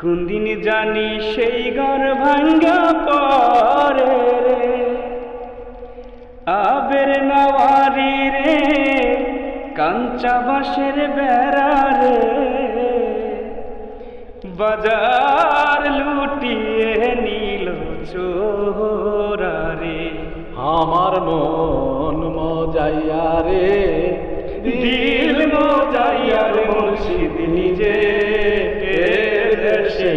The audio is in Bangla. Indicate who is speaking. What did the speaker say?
Speaker 1: কোন দিন জানি সেই ঘর ভাঙ্গা পরে রে, আবের নাওয়ারি রে, কাঞ্চা বাঁশের বেড়া রে, বাজার লুটিয়ে নিল চোরা রে।
Speaker 2: আমার মন মজাইয়া রে,
Speaker 1: দিল মজাইয়া রে, মুর্শিদ নিজে দেশে